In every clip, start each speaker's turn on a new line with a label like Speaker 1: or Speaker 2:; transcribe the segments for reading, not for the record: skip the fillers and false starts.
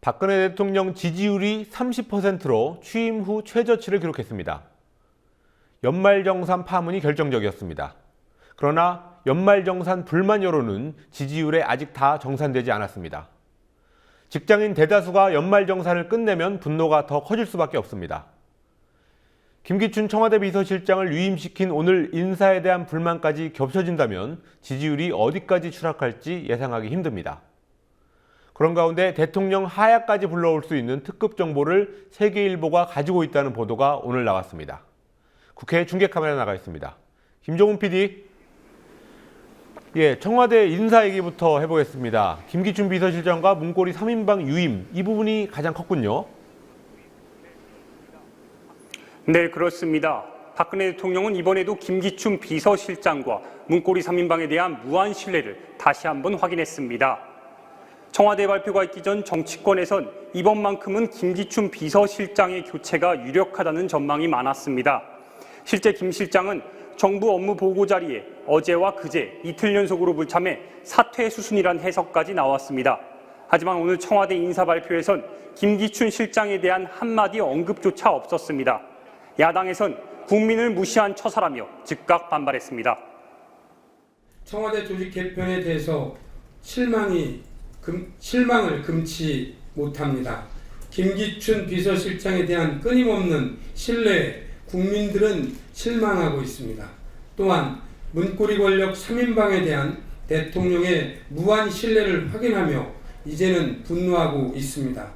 Speaker 1: 박근혜 대통령 지지율이 30%로 취임 후 최저치를 기록했습니다. 연말정산 파문이 결정적이었습니다. 그러나 연말정산 불만 여론은 지지율에 아직 다 정산되지 않았습니다. 직장인 대다수가 연말정산을 끝내면 분노가 더 커질 수밖에 없습니다. 김기춘 청와대 비서실장을 위임시킨 오늘 인사에 대한 불만까지 겹쳐진다면 지지율이 어디까지 추락할지 예상하기 힘듭니다. 그런 가운데 대통령 하야까지 불러올 수 있는 특급 정보를 세계일보가 가지고 있다는 보도가 오늘 나왔습니다. 국회 중계카메라 나가 있습니다. 김종훈 PD. 청와대 인사 얘기부터 해보겠습니다. 김기춘 비서실장과 문고리 3인방 유임, 이 부분이 가장 컸군요.
Speaker 2: 네, 그렇습니다. 박근혜 대통령은 이번에도 김기춘 비서실장과 문고리 3인방에 대한 무한 신뢰를 다시 한번 확인했습니다. 청와대 발표가 있기 전 정치권에선 이번만큼은 김기춘 비서실장의 교체가 유력하다는 전망이 많았습니다. 실제 김 실장은 정부 업무 보고 자리에 어제와 그제 이틀 연속으로 불참해 사퇴 수순이란 해석까지 나왔습니다. 하지만 오늘 청와대 인사 발표에선 김기춘 실장에 대한 한마디 언급조차 없었습니다. 야당에선 국민을 무시한 처사라며 즉각 반발했습니다.
Speaker 3: 청와대 조직 개편에 대해서 실망을 금치 못합니다. 김기춘 비서실장에 대한 끊임없는 신뢰에 국민들은 실망하고 있습니다. 또한 문고리 권력 3인방에 대한 대통령의 무한 신뢰를 확인하며 이제는 분노하고 있습니다.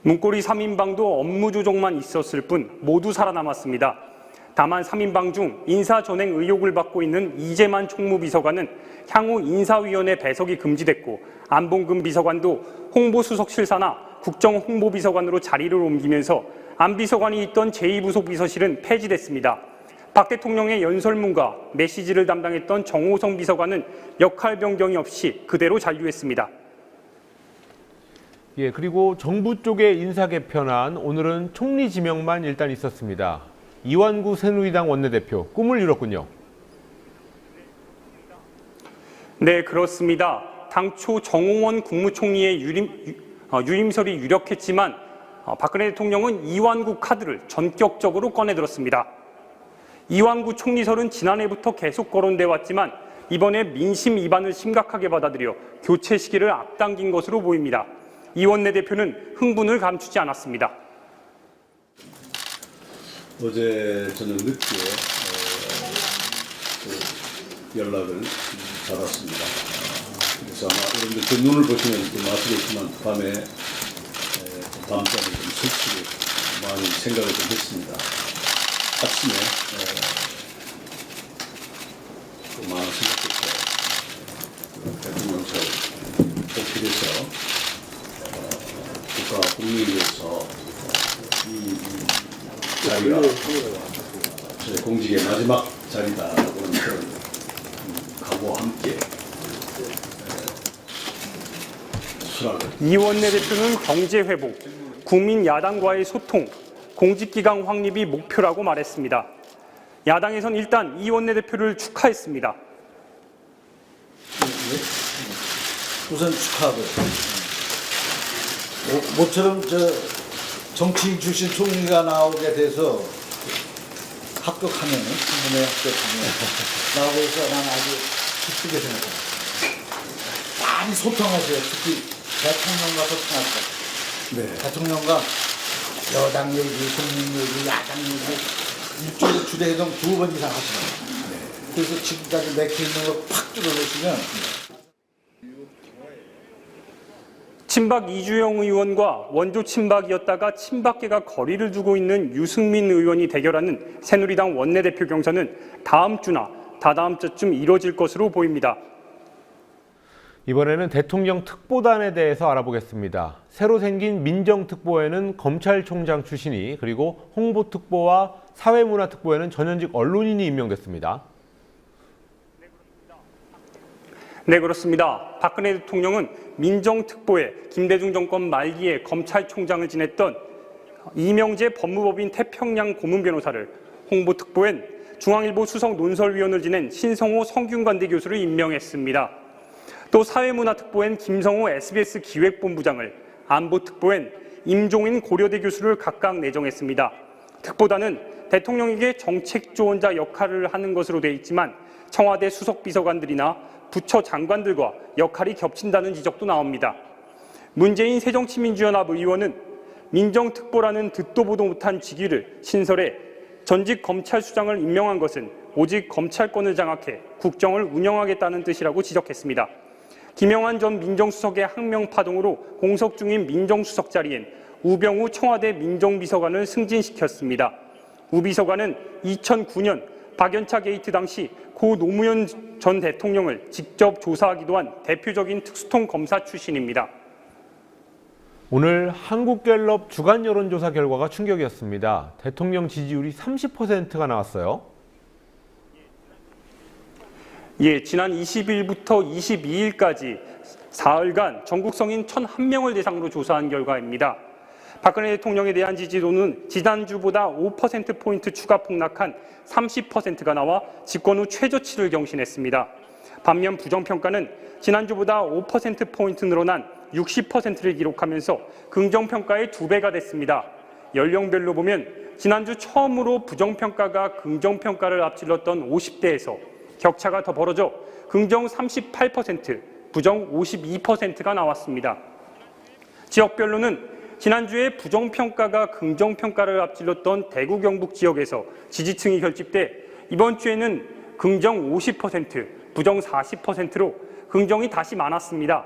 Speaker 2: 문고리 3인방도 업무 조정만 있었을 뿐 모두 살아남았습니다. 다만 3인방 중 인사전행 의혹을 받고 있는 이재만 총무비서관은 향후 인사위원회 배석이 금지됐고 안봉근 비서관도 홍보수석실사나 국정홍보비서관으로 자리를 옮기면서 안 비서관이 있던 제2부속 비서실은 폐지됐습니다. 박 대통령의 연설문과 메시지를 담당했던 정호성 비서관은 역할 변경이 없이 그대로 잔류했습니다.
Speaker 1: 그리고 정부 쪽의 인사 개편안, 오늘은 총리 지명만 일단 있었습니다. 이완구 새누리당 원내대표 꿈을 이뤘군요.
Speaker 2: 네, 그렇습니다. 당초 정홍원 국무총리의 유임설이 유력했지만 박근혜 대통령은 이완구 카드를 전격적으로 꺼내들었습니다. 이완구 총리설은 지난해부터 계속 거론돼 왔지만 이번에 민심 위반을 심각하게 받아들여 교체 시기를 앞당긴 것으로 보입니다. 이 원내대표는 흥분을 감추지 않았습니다.
Speaker 4: 어제 저녁 늦게 연락을 받았습니다. 그래서 아마 여러분들 그 눈을 보시면 아시겠지만 밤잠을 좀 설치고 많은 생각을 좀 했습니다. 아침에 많은 생각했고 대통령실 복귀해서 국가 국민을 위해서 이 자리가 저의 공직의 마지막 자리다라고 하는 그런 각오와 함께 수락을.
Speaker 2: 이 원내대표는 경제 회복, 국민 야당과의 소통, 공직기강 확립이 목표라고 말했습니다. 야당에선 일단 이 원내대표를 축하했습니다.
Speaker 5: 우선 축하하고요. 모처럼 정치인 출신 총리가 나오게 돼서 합격하면 신분에 합격하면 나오고 해서 난 아주 기쁘게 생각합니다. 많이 소통하세요. 특히 대통령과 소통하세요. 네. 대통령과 여당 얘기, 국민 얘기, 야당 얘기 일주일에 주대회동 2번 이상 하시더라고요. 네. 그래서 지금까지 맥혀있는 거 팍 뚫어놓으시면
Speaker 2: 친박 이주영 의원과 원조 친박이었다가 친박계가 거리를 두고 있는 유승민 의원이 대결하는 새누리당 원내대표 경선은 다음 주나 다다음 주쯤 이뤄질 것으로 보입니다.
Speaker 1: 이번에는 대통령 특보단에 대해서 알아보겠습니다. 새로 생긴 민정특보에는 검찰총장 출신이, 그리고 홍보특보와 사회문화특보에는 전현직 언론인이 임명됐습니다.
Speaker 2: 네, 그렇습니다. 박근혜 대통령은 민정특보에 김대중 정권 말기에 검찰총장을 지냈던 이명재 법무법인 태평양 고문변호사를, 홍보특보엔 중앙일보 수석 논설위원을 지낸 신성호 성균관대 교수를 임명했습니다. 또 사회문화특보엔 김성호 SBS 기획본부장을, 안보특보엔 임종인 고려대 교수를 각각 내정했습니다. 특보단은 대통령에게 정책조언자 역할을 하는 것으로 돼 있지만 청와대 수석비서관들이나 부처 장관들과 역할이 겹친다는 지적도 나옵니다. 문재인 새정치민주연합 의원은 민정특보라는 듣도 보도 못한 직위를 신설해 전직 검찰수장을 임명한 것은 오직 검찰권을 장악해 국정을 운영하겠다는 뜻이라고 지적했습니다. 김영환 전 민정수석의 항명파동으로 공석 중인 민정수석 자리엔 우병우 청와대 민정비서관을 승진시켰습니다. 우 비서관은 2009년 박연차 게이트 당시 고 노무현 전 대통령을 직접 조사하기도 한 대표적인 특수통 검사 출신입니다.
Speaker 1: 오늘 한국갤럽 주간 여론조사 결과가 충격이었습니다. 대통령 지지율이 30%가 나왔어요.
Speaker 2: 예, 지난 20일부터 22일까지 사흘간 전국 성인 1,001명을 대상으로 조사한 결과입니다. 박근혜 대통령에 대한 지지도는 지난주보다 5%포인트 추가 폭락한 30%가 나와 집권 후 최저치를 경신했습니다. 반면 부정평가는 지난주보다 5%포인트 늘어난 60%를 기록하면서 긍정평가의 2배가 됐습니다. 연령별로 보면 지난주 처음으로 부정평가가 긍정평가를 앞질렀던 50대에서 격차가 더 벌어져 긍정 38%, 부정 52%가 나왔습니다. 지역별로는 지난주에 부정평가가 긍정평가를 앞질렀던 대구 경북 지역에서 지지층이 결집돼 이번 주에는 긍정 50%, 부정 40%로 긍정이 다시 많았습니다.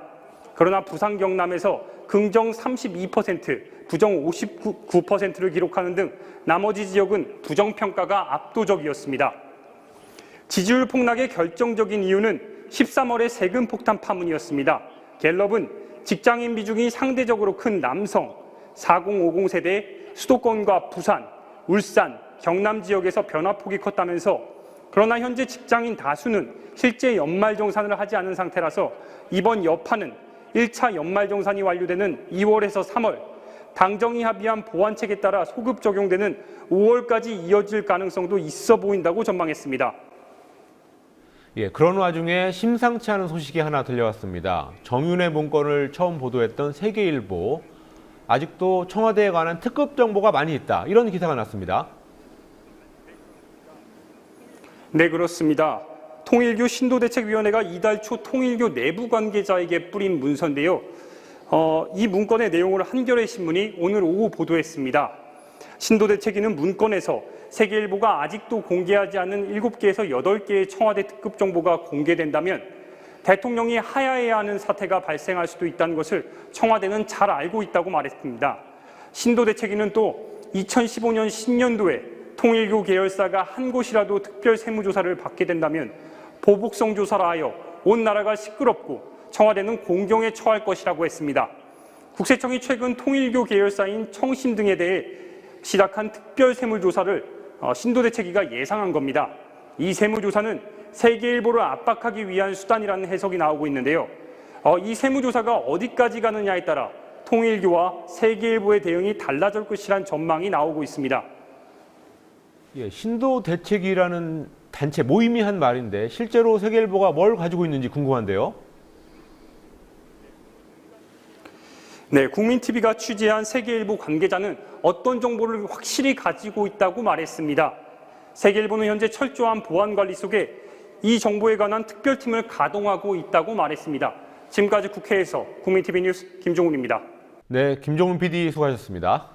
Speaker 2: 그러나 부산 경남에서 긍정 32%, 부정 59%를 기록하는 등 나머지 지역은 부정평가가 압도적이었습니다. 지지율 폭락의 결정적인 이유는 13월의 세금 폭탄 파문이었습니다. 갤럽은 직장인 비중이 상대적으로 큰 남성, 4050 세대, 수도권과 부산, 울산, 경남 지역에서 변화폭이 컸다면서 그러나 현재 직장인 다수는 실제 연말정산을 하지 않은 상태라서 이번 여파는 1차 연말정산이 완료되는 2월에서 3월, 당정이 합의한 보완책에 따라 소급 적용되는 5월까지 이어질 가능성도 있어 보인다고 전망했습니다.
Speaker 1: 예, 그런 와중에 심상치 않은 소식이 하나 들려왔습니다. 정윤회 문건을 처음 보도했던 세계일보, 아직도 청와대에 관한 특급 정보가 많이 있다, 이런 기사가 났습니다.
Speaker 2: 네, 그렇습니다. 통일교 신도대책위원회가 이달 초 통일교 내부 관계자에게 뿌린 문서인데요. 이 문건의 내용을 한겨레 신문이 오늘 오후 보도했습니다. 신도대책위는 문건에서 세계일보가 아직도 공개하지 않은 7개에서 8개의 청와대 특급 정보가 공개된다면 대통령이 하야해야 하는 사태가 발생할 수도 있다는 것을 청와대는 잘 알고 있다고 말했습니다. 신도대책위는 또 2015년 신년도에 통일교 계열사가 한 곳이라도 특별 세무조사를 받게 된다면 보복성 조사를 하여 온 나라가 시끄럽고 청와대는 공경에 처할 것이라고 했습니다. 국세청이 최근 통일교 계열사인 청신 등에 대해 시작한 특별 세무조사를 신도대책위가 예상한 겁니다. 이 세무조사는 세계일보를 압박하기 위한 수단이라는 해석이 나오고 있는데요. 이 세무조사가 어디까지 가느냐에 따라 통일교와 세계일보의 대응이 달라질 것이란 전망이 나오고 있습니다.
Speaker 1: 예, 신도대책위라는 단체 모임이 한 말인데 실제로 세계일보가 뭘 가지고 있는지 궁금한데요.
Speaker 2: 네, 국민TV가 취재한 세계일보 관계자는 어떤 정보를 확실히 가지고 있다고 말했습니다. 세계일보는 현재 철저한 보안 관리 속에 이 정보에 관한 특별팀을 가동하고 있다고 말했습니다. 지금까지 국회에서 국민TV 뉴스 김종훈입니다.
Speaker 1: 네, 김종훈 PD 수고하셨습니다.